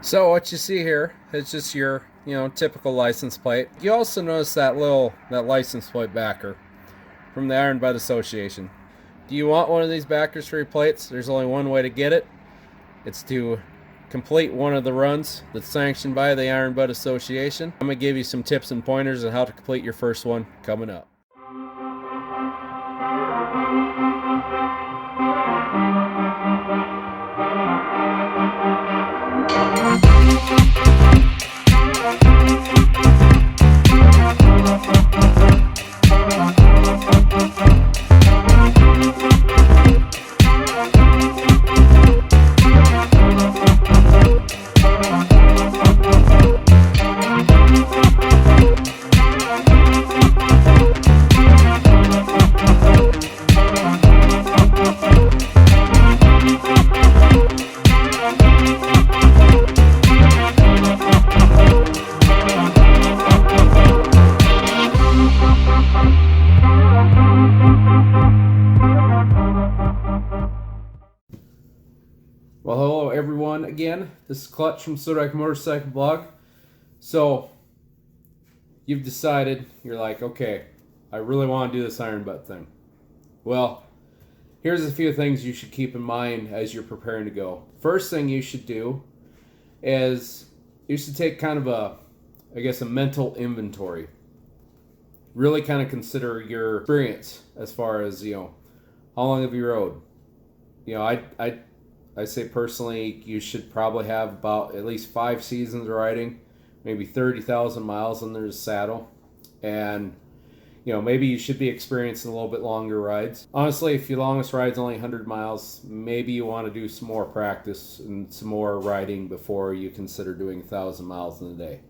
So what you see here is just your, typical license plate. You also notice that license plate backer from the Iron Butt Association. Do you want one of these backers for your plates? There's only one way to get it. It's to complete one of the runs that's sanctioned by the Iron Butt Association. I'm gonna give you some tips and pointers on how to complete your first one coming up. Well, hello everyone again. This is Clutch from Sodak Motorcycle Blog. So, you've decided, you're like, okay, I really want to do this Iron Butt thing. Well, here's a few things you should keep in mind as you're preparing to go. First thing you should do is you should take kind of a mental inventory. Really kind of consider your experience as far as, how long have you rode? I say personally, you should probably have about at least 5 seasons of riding, maybe 30,000 miles under the saddle, and maybe you should be experiencing a little bit longer rides. Honestly, if your longest ride's only 100 miles, maybe you want to do some more practice and some more riding before you consider doing 1,000 miles in a day,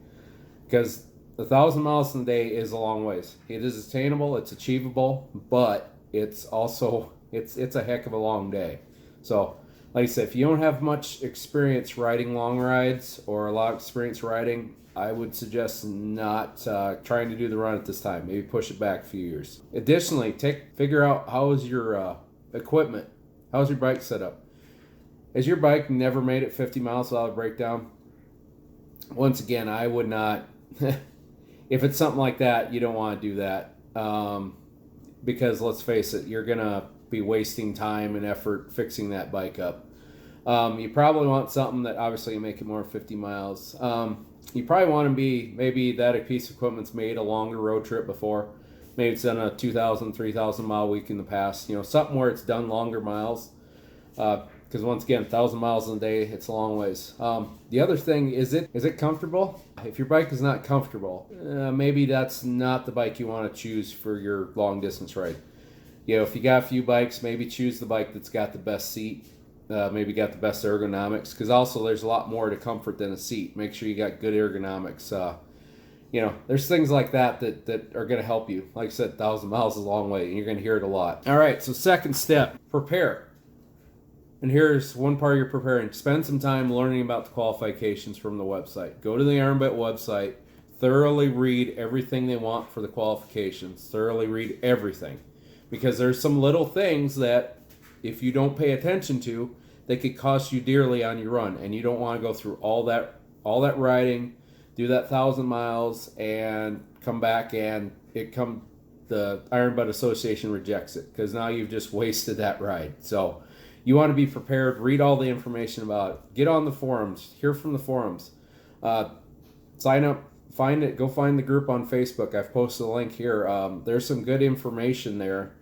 because 1,000 miles in a day is a long ways. It is attainable, it's achievable, but it's also it's a heck of a long day. So like I said, if you don't have much experience riding long rides or a lot of experience riding, I would suggest not trying to do the run at this time. Maybe push it back a few years. Additionally, figure out how is your equipment, how's your bike set up. Has your bike never made it 50 miles without a breakdown? Once again, I would not. If it's something like that, you don't want to do that, because let's face it, you're gonna be wasting time and effort fixing that bike up. You probably want something that obviously can make it more than 50 miles. You probably want to be, maybe that a piece of equipment's made a longer road trip before. Maybe it's done a 2,000, 3,000 mile week in the past. Something where it's done longer miles. Because once again, 1,000 miles in a day, it's a long ways. The other thing, is it comfortable? If your bike is not comfortable, maybe that's not the bike you want to choose for your long distance ride. If you got a few bikes, maybe choose the bike that's got the best seat, maybe got the best ergonomics, because also there's a lot more to comfort than a seat. Make sure you got good ergonomics. There's things like that are going to help you. Like I said, 1,000 miles is a long way, and you're going to hear it a lot. All right, so second step, prepare. And here's one part you're preparing. Spend some time learning about the qualifications from the website. Go to the Iron Butt website, thoroughly read everything they want for the qualifications, thoroughly read everything. Because there's some little things that, if you don't pay attention to, they could cost you dearly on your run, and you don't want to go through all that riding, do that 1,000 miles, and come back and the Iron Butt Association rejects it, because now you've just wasted that ride. So you want to be prepared. Read all the information about it. Get on the forums. Hear from the forums. Sign up. Find it. Go find the group on Facebook. I've posted a link here. There's some good information there.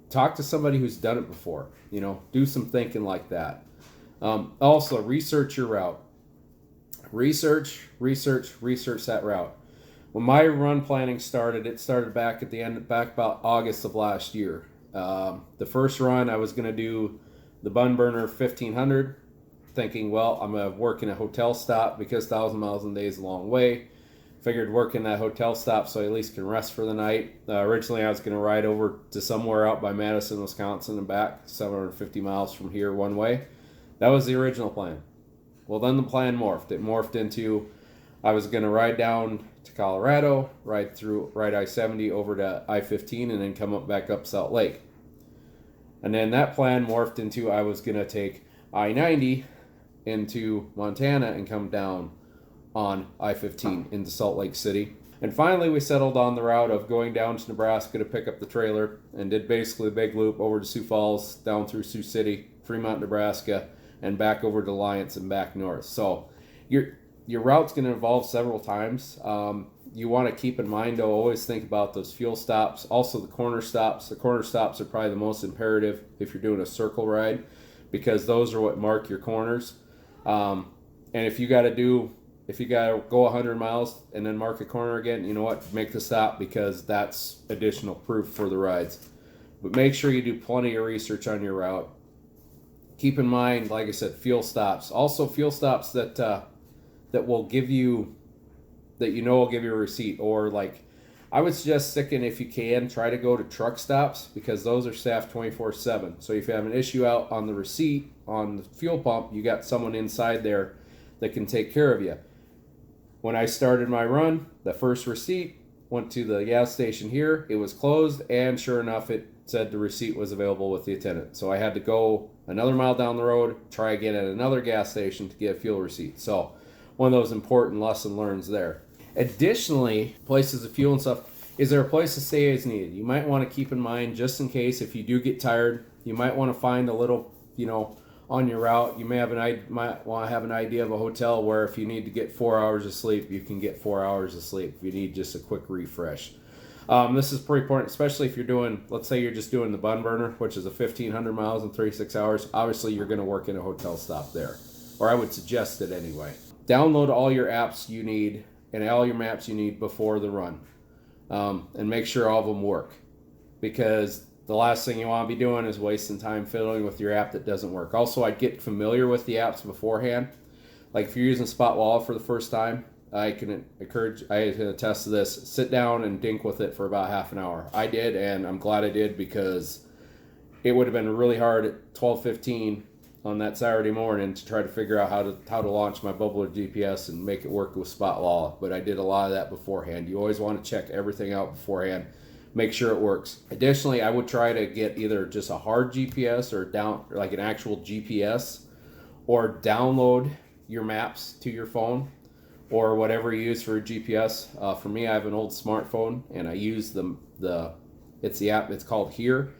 Talk to somebody who's done it before. Do some thinking like that. Also, research your route. Research that route. When my run planning started, it started back about August of last year. The first run, I was going to do the Bun Burner 1500, thinking, well, I'm going to work in a hotel stop because 1,000 miles in a day is a long way. Figured work in that hotel stop so I at least can rest for the night. Originally, I was going to ride over to somewhere out by Madison, Wisconsin and back, 750 miles from here one way. That was the original plan. Well, then the plan morphed. It morphed into I was going to ride down to Colorado, ride I-70 over to I-15, and then come back up Salt Lake. And then that plan morphed into I was going to take I-90 into Montana and come down on I-15 into Salt Lake City. And finally, we settled on the route of going down to Nebraska to pick up the trailer and did basically a big loop over to Sioux Falls, down through Sioux City, Fremont, Nebraska, and back over to Alliance and back north. So your route's going to evolve several times. You want to keep in mind, though, always think about those fuel stops. Also, the corner stops. The corner stops are probably the most imperative if you're doing a circle ride, because those are what mark your corners. And if you got to go 100 miles and then mark a corner again, you know what? Make the stop, because that's additional proof for the rides. But make sure you do plenty of research on your route. Keep in mind, like I said, fuel stops. Also, fuel stops that will give you, that will give you a receipt. Or like, I would suggest sticking, if you can, try to go to truck stops, because those are staffed 24/7. So if you have an issue out on the receipt, on the fuel pump, you got someone inside there that can take care of you. When I started my run, the first receipt went to the gas station here. It was closed, and sure enough, it said the receipt was available with the attendant. So I had to go another mile down the road, try again at another gas station to get a fuel receipt. So one of those important lesson learns there. Additionally, places of fuel and stuff, is there a place to stay as needed? You might want to keep in mind, just in case, if you do get tired, you might want to find a little, on your route, you might want to have an idea of a hotel where if you need to get 4 hours of sleep, you can get 4 hours of sleep if you need just a quick refresh. This is pretty important, especially if you're doing, let's say you're just doing the Bun Burner, which is a 1,500 miles in 36 hours. Obviously, you're going to work in a hotel stop there, or I would suggest it anyway. Download all your apps you need and all your maps you need before the run, and make sure all of them work, because the last thing you want to be doing is wasting time fiddling with your app that doesn't work. Also, I'd get familiar with the apps beforehand. Like if you're using SpotWallet for the first time, I can attest to this. Sit down and dink with it for about half an hour. I did, and I'm glad I did, because it would have been really hard at 12:15 on that Saturday morning to try to figure out how to launch my Bubbler GPS and make it work with SpotWallet. But I did a lot of that beforehand. You always want to check everything out beforehand. Make sure it works. Additionally, I would try to get either just a hard GPS or like an actual GPS, or download your maps to your phone or whatever you use for a GPS. For me, I have an old smartphone, and I use it's the app. It's called Here.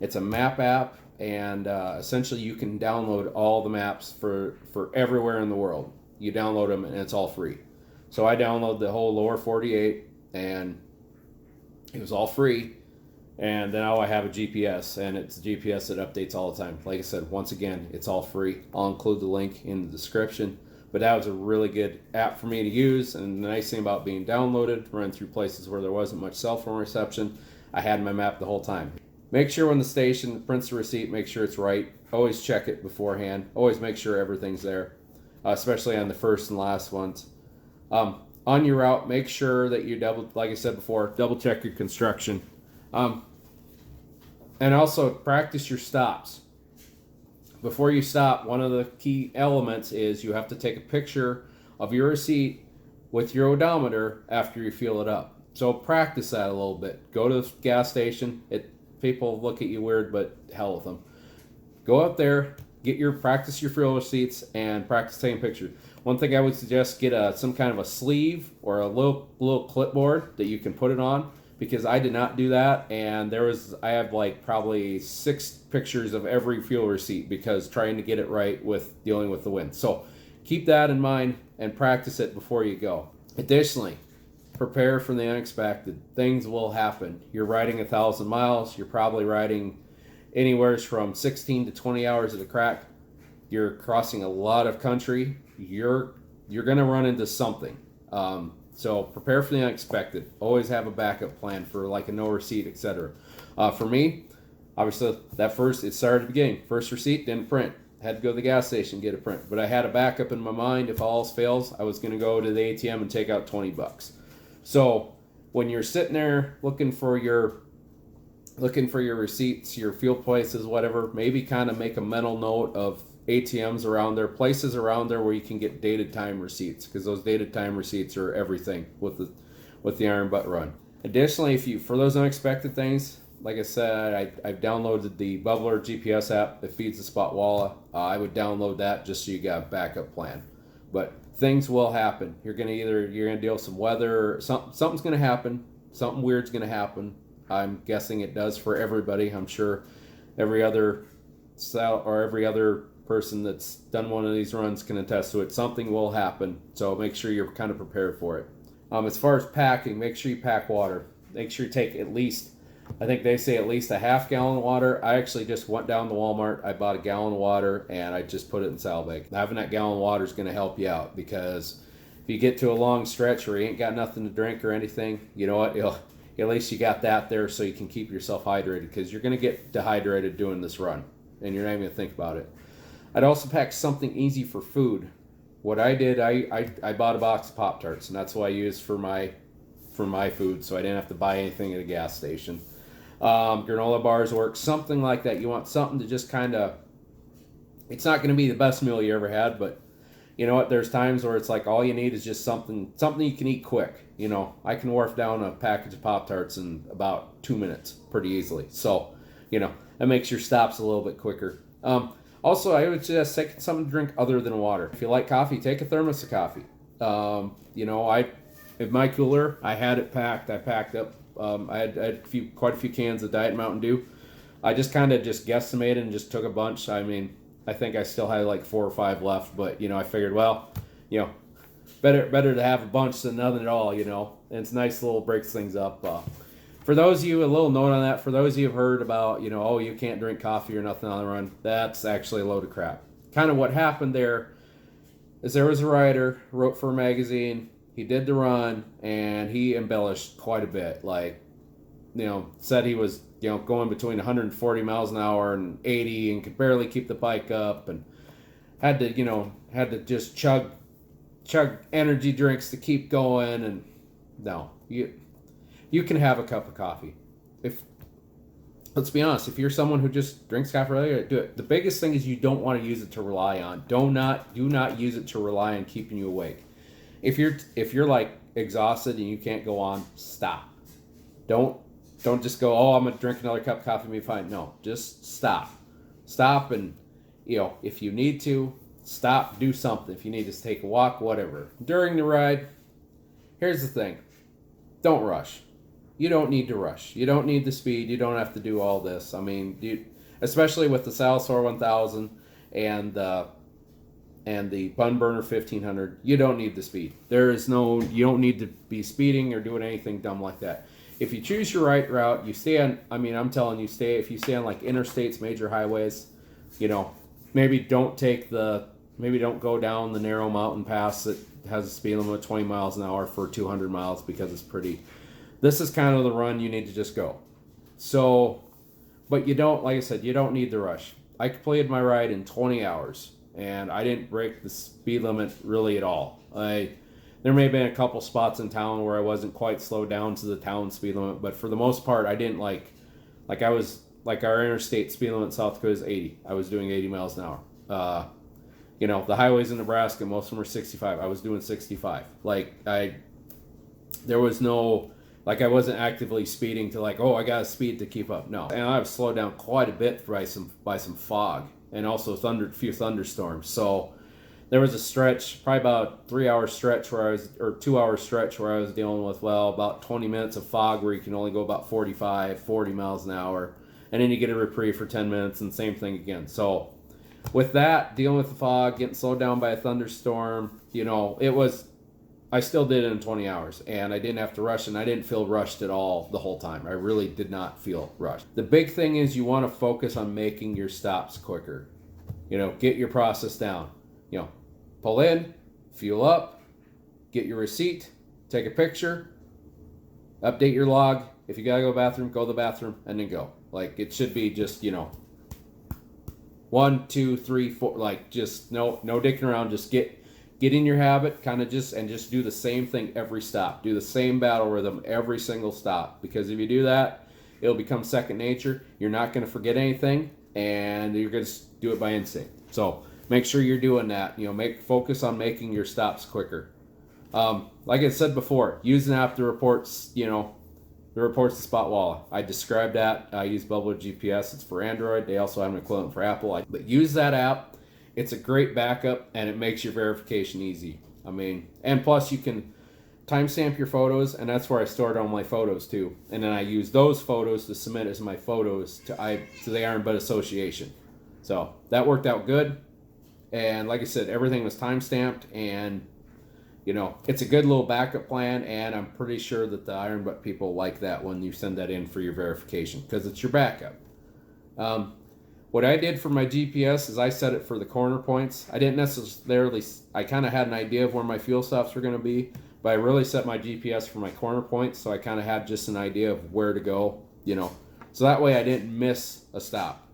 It's a map app, and essentially you can download all the maps for everywhere in the world. You download them, and it's all free. So I downloaded the whole lower 48, and it was all free, and now I have a GPS, and it's a GPS that updates all the time. Like I said, once again, it's all free. I'll include the link in the description, but that was a really good app for me to use, and the nice thing about being downloaded, run through places where there wasn't much cell phone reception, I had my map the whole time. Make sure when the station prints the receipt, make sure it's right. Always check it beforehand. Always make sure everything's there, especially on the first and last ones. On your route, make sure that you like I said before, double check your construction. And also practice your stops. Before you stop, one of the key elements is you have to take a picture of your receipt with your odometer after you fill it up. So practice that a little bit. Go to the gas station. People look at you weird, but hell with them. Go up there, practice your fuel receipts, and practice taking pictures. One thing I would suggest, get some kind of a sleeve or a little clipboard that you can put it on, because I did not do that, and I have like probably 6 pictures of every fuel receipt, because trying to get it right with dealing with the wind. So keep that in mind and practice it before you go. Additionally, prepare for the unexpected. Things will happen. You're riding 1,000 miles. You're probably riding anywhere from 16 to 20 hours at a crack. You're crossing a lot of country. You're going to run into something. So prepare for the unexpected. Always have a backup plan for like a no receipt, etc. For me, obviously it started at the beginning. First receipt, didn't print. Had to go to the gas station, get a print. But I had a backup in my mind. If all else fails, I was going to go to the ATM and take out $20. So when you're sitting there looking for your receipts, your fuel places, whatever, maybe kind of make a mental note of ATMs around there, places around there where you can get dated time receipts, because those dated time receipts are everything with the Iron Butt Run. Additionally, for those unexpected things, like I said, I've downloaded the Bubbler GPS app that feeds the Spot Walla. I would download that just so you got a backup plan. But things will happen. You're gonna deal with some weather. Or something's gonna happen. Something weird's gonna happen. I'm guessing it does for everybody. I'm sure every other person that's done one of these runs can attest to it. Something will happen, so make sure you're kind of prepared for it. As far as packing, make sure you pack water. Make sure you take at least, I think they say at least a half gallon of water. I actually just went down to Walmart. I bought a gallon of water and I just put it in saddlebag. Having that gallon of water is going to help you out, because if you get to a long stretch where you ain't got nothing to drink or anything, you know what? At least you got that there so you can keep yourself hydrated, because you're going to get dehydrated doing this run and you're not even going to think about it. I'd also pack something easy for food. What I did, I bought a box of Pop-Tarts, and that's what I used for my food, so I didn't have to buy anything at a gas station. Granola bars work, something like that. You want something to just kind of, it's not going to be the best meal you ever had, but you know what, there's times where it's like all you need is just something you can eat quick. You know, I can wolf down a package of Pop-Tarts in about 2 minutes pretty easily. So, you know, that makes your stops a little bit quicker. Also, I would suggest take something to drink other than water. If you like coffee, take a thermos of coffee. You know, in my cooler, I had it packed. I packed up. I had quite a few cans of Diet Mountain Dew. I just kind of guesstimated and just took a bunch. I mean, I think I still had like 4 or 5 left, but you know, I figured, well, you know, better to have a bunch than nothing at all. You know, and it's nice, little breaks things up. For those of you, a little note on that, for those of you who've heard about, you know, oh, you can't drink coffee or nothing on the run, that's actually a load of crap. Kind of what happened there is there was a writer, wrote for a magazine, he did the run, and he embellished quite a bit. Like, you know, said he was, you know, going between 140 miles an hour and 80 and could barely keep the bike up, and had to just chug energy drinks to keep going. And no, you can have a cup of coffee. Let's be honest, if you're someone who just drinks coffee regularly, do it. The biggest thing is you don't want to use it to rely on. Do not use it to rely on keeping you awake. If you're like exhausted and you can't go on, stop. Don't just go, oh, I'm gonna drink another cup of coffee and be fine. No, just stop. Stop, and you know, if you need to, stop, do something. If you need to take a walk, whatever. During the ride, here's the thing. Don't rush. You don't need to rush. You don't need the speed. You don't have to do all this. I mean, especially with the Salsour 1000 and the Bun Burner 1500, you don't need the speed. You don't need to be speeding or doing anything dumb like that. If you choose your right route, you stay on, I mean, I'm telling you, if you stay on like interstates, major highways, you know, maybe don't go down the narrow mountain pass that has a speed limit of 20 miles an hour for 200 miles because it's pretty. This is kind of the run you need to just go. So, but you don't, like I said, you don't need to rush. I completed my ride in 20 hours, and I didn't break the speed limit really at all. There may have been a couple spots in town where I wasn't quite slowed down to the town speed limit, but for the most part, I didn't like our interstate speed limit in South Dakota is 80. I was doing 80 miles an hour. You know, the highways in Nebraska, most of them are 65. I was doing 65. There was no, like, I wasn't actively speeding to like, oh, I got to speed to keep up. No, and I was slowed down quite a bit by some fog and also a few thunderstorms. So there was a stretch, probably about 3-hour stretch 2-hour stretch where I was dealing with, well, about 20 minutes of fog where you can only go about 40 miles an hour. And then you get a reprieve for 10 minutes and same thing again. So with that, dealing with the fog, getting slowed down by a thunderstorm, you know, I still did it in 20 hours, and I didn't have to rush, and I didn't feel rushed at all the whole time. I really did not feel rushed. The big thing is you want to focus on making your stops quicker. You know, get your process down. You know, pull in, fuel up, get your receipt, take a picture, update your log. If you gotta go to the bathroom, go to the bathroom, and then go. Like, it should be just, you know, 1, 2, 3, 4, like, just no dicking around. Just get in your habit, kind of just do the same thing every stop. Do the same battle rhythm every single stop, because if you do that, it'll become second nature. You're not going to forget anything, and you're going to do it by instinct. So make sure you're doing that. You know, focus on making your stops quicker. Like I said before, use an app to report it reports the spot wall. I described that. I use Bubble GPS. It's for Android. They also have an equivalent for Apple. But use that app. It's a great backup, and it makes your verification easy. I mean, and plus you can timestamp your photos, and that's where I stored all my photos too. And then I use those photos to submit as my photos to the Iron Butt Association. So that worked out good. And like I said, everything was timestamped, and you know, it's a good little backup plan, and I'm pretty sure that the Iron Butt people like that when you send that in for your verification, because it's your backup. What I did for my GPS is I set it for the corner points. I didn't necessarily, I kind of had an idea of where my fuel stops were going to be, but I really set my GPS for my corner points, so I kind of had just an idea of where to go, you know. So that way I didn't miss a stop.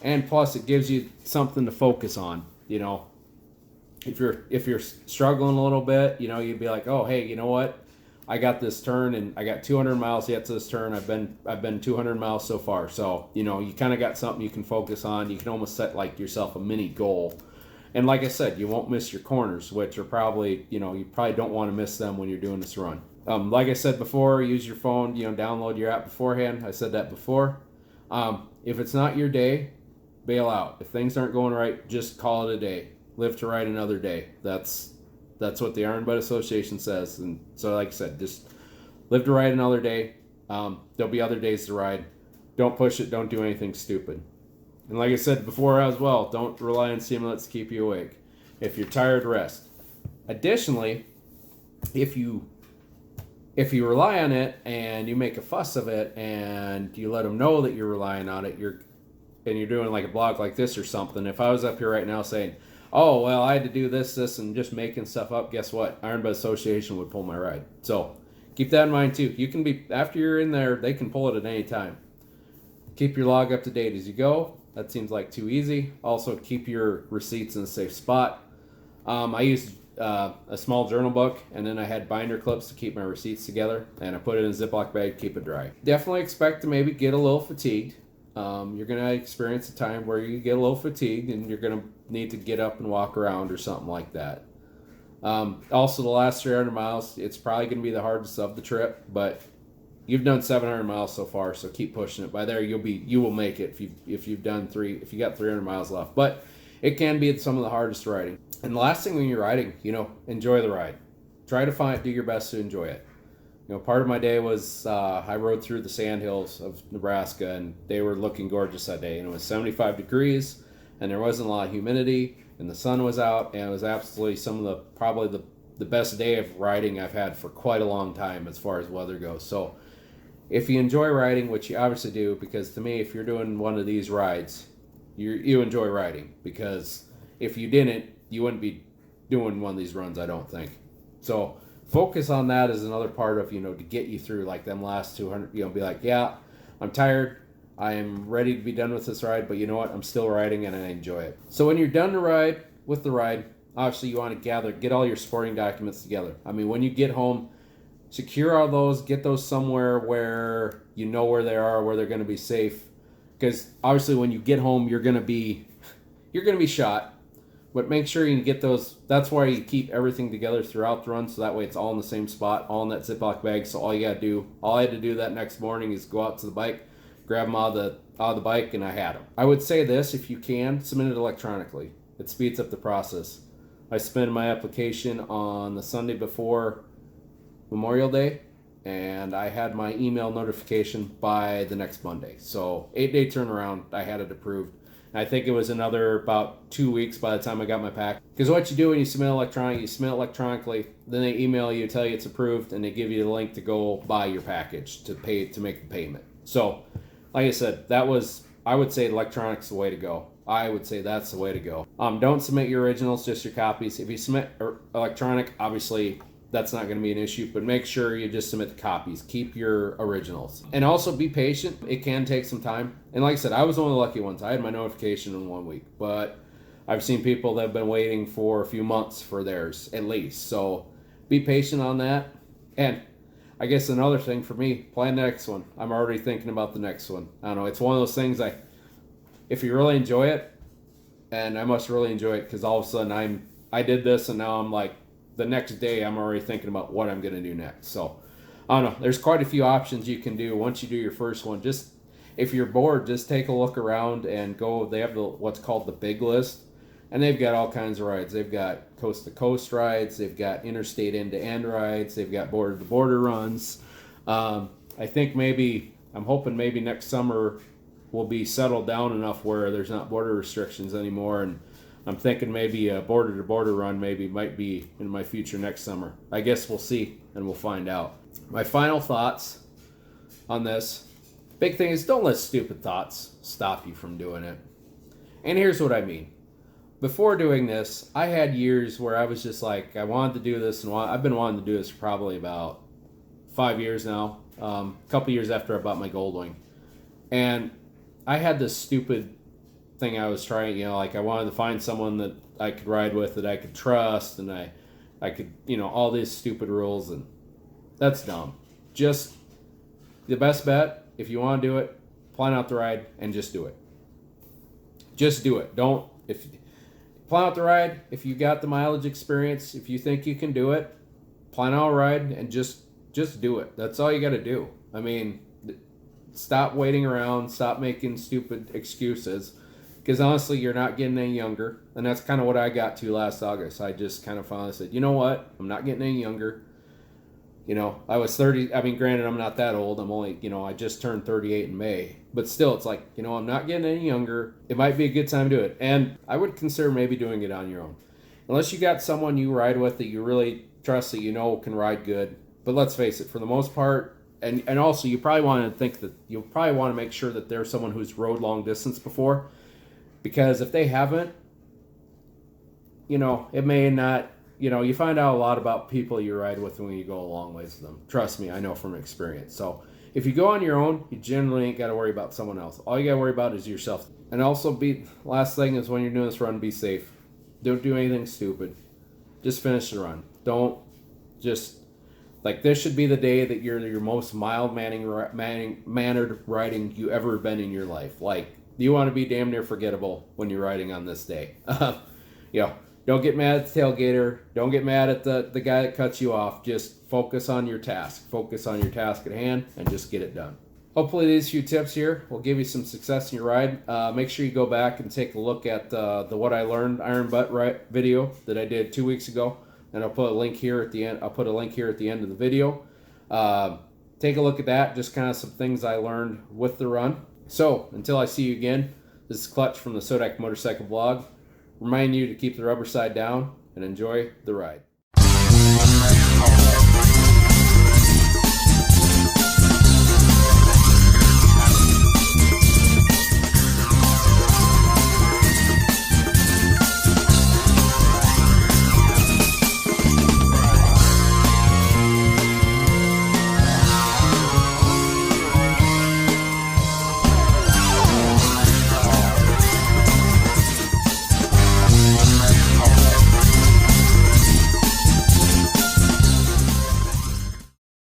And plus it gives you something to focus on, you know. If you're struggling a little bit, you know, you'd be like, oh, hey, you know what? I got this turn, and I got 200 miles yet to this turn. I've been 200 miles so far. So, you know, you kind of got something you can focus on. You can almost set like yourself a mini goal. And like I said, you won't miss your corners, which are probably, you know, you probably don't want to miss them when you're doing this run. Like I said before, use your phone, you know, download your app beforehand. I said that before. If it's not your day, bail out. If things aren't going right, just call it a day. Live to ride another day. That's what the Iron Butt Association says. And so, like I said, just live to ride another day. There'll be other days to ride. Don't push it. Don't do anything stupid. And like I said before as well, don't rely on stimulants to keep you awake. If you're tired, rest. Additionally, if you rely on it and you make a fuss of it and you let them know that you're relying on it, you're doing like a blog like this or something. If I was up here right now saying, oh, well, I had to do this, and just making stuff up, guess what? Iron Butt Association would pull my ride. So keep that in mind too. You can be, after you're in there, they can pull it at any time. Keep your log up to date as you go. That seems like too easy. Also, keep your receipts in a safe spot. I used a small journal book, and then I had binder clips to keep my receipts together, and I put it in a Ziploc bag, keep it dry. Definitely expect to maybe get a little fatigued. You're going to experience a time where you get a little fatigued, and you're going to need to get up and walk around or something like that. Also, the last 300 miles, it's probably going to be the hardest of the trip, but you've done 700 miles so far, so keep pushing it. By there, you will make it if you got 300 miles left. But it can be some of the hardest riding. And the last thing when you're riding, you know, enjoy the ride. Try to do your best to enjoy it. You know, part of my day was I rode through the sandhills of Nebraska, and they were looking gorgeous that day. And it was 75 degrees, and there wasn't a lot of humidity, and the sun was out, and it was absolutely probably the best day of riding I've had for quite a long time as far as weather goes. So if you enjoy riding, which you obviously do, because to me, if you're doing one of these rides, you enjoy riding, because if you didn't, you wouldn't be doing one of these runs, I don't think. So focus on that as another part of, you know, to get you through like them last 200, you know, be like, yeah, I'm tired. I am ready to be done with this ride, but you know what? I'm still riding and I enjoy it. So when you're done with the ride, obviously you want to get all your supporting documents together. I mean, when you get home, secure all those, get those somewhere where you know where they are, where they're going to be safe. Because obviously when you get home, you're going to be shot. But make sure you get those. That's why you keep everything together throughout the run, so that way it's all in the same spot, all in that Ziploc bag. So all I had to do that next morning is go out to the bike, grab them out of the bike, and I had them. I would say this: if you can, submit it electronically. It speeds up the process. I submitted my application on the Sunday before Memorial Day, and I had my email notification by the next Monday. So 8-day turnaround, I had it approved. I think it was another about 2 weeks by the time I got my pack. Because what you do when you submit electronically, then they email you, tell you it's approved, and they give you the link to go buy your package to make the payment. So, like I said, I would say electronic's the way to go. I would say that's the way to go. Don't submit your originals, just your copies. If you submit electronic, obviously that's not going to be an issue, but make sure you just submit the copies. Keep your originals. And also be patient. It can take some time. And like I said, I was one of the lucky ones. I had my notification in 1 week, but I've seen people that have been waiting for a few months for theirs at least. So be patient on that. And I guess another thing for me, plan the next one. I'm already thinking about the next one. I don't know. It's one of those things if you really enjoy it, and I must really enjoy it, because all of a sudden I did this and now I'm like, the next day I'm already thinking about what I'm going to do next. So I don't know. There's quite a few options you can do once you do your first one. Just if you're bored, just take a look around and go. They have what's called the big list, and they've got all kinds of rides. They've got coast to coast rides. They've got interstate end to end rides. They've got border to border runs. I think I'm hoping maybe next summer will be settled down enough where there's not border restrictions anymore, and I'm thinking maybe a border to border run might be in my future next summer. I guess we'll see and we'll find out. My final thoughts on this big thing is, don't let stupid thoughts stop you from doing it. And here's what I mean. Before doing this, I had years where I was just like, I wanted to do this, and I've been wanting to do this for probably about 5 years now. A couple years after I bought my Goldwing. And I had this stupid thing I was trying, like I wanted to find someone that I could ride with, that I could trust, and I could, all these stupid rules, and that's dumb. Just the best bet, if you want to do it, plan out the ride and just do it. Just do it. Plan out the ride. If you got the mileage experience, if you think you can do it, plan out a ride and just do it. That's all you got to do. I mean, stop waiting around. Stop making stupid excuses. Because honestly, you're not getting any younger. And that's kind of what I got to last August. I just kind of finally said, you know what? I'm not getting any younger. I was 30. I mean, granted, I'm not that old. I'm only, I just turned 38 in May. But still, it's like, I'm not getting any younger. It might be a good time to do it. And I would consider maybe doing it on your own. Unless you got someone you ride with that you really trust, that can ride good. But let's face it, for the most part, and also you probably want to make sure that there's someone who's rode long distance before. Because if they haven't, it may not, you find out a lot about people you ride with when you go a long ways with them. Trust me, I know from experience. So if you go on your own, you generally ain't got to worry about someone else. All you got to worry about is yourself. And also, last thing is, when you're doing this run, be safe. Don't do anything stupid. Just finish the run. Don't just, this should be the day that you're your most mannered riding you ever been in your life. You want to be damn near forgettable when you're riding on this day. Don't get mad at the tailgater. Don't get mad at the guy that cuts you off. Just focus on your task. Focus on your task at hand and just get it done. Hopefully these few tips here will give you some success in your ride. Make sure you go back and take a look at the What I Learned Iron Butt video that I did 2 weeks ago. And I'll put a link here at the end. I'll put a link here at the end of the video. Take a look at that. Just kind of some things I learned with the run. So, until I see you again, this is Clutch from the Sodak Motorcycle Blog. Remind you to keep the rubber side down and enjoy the ride.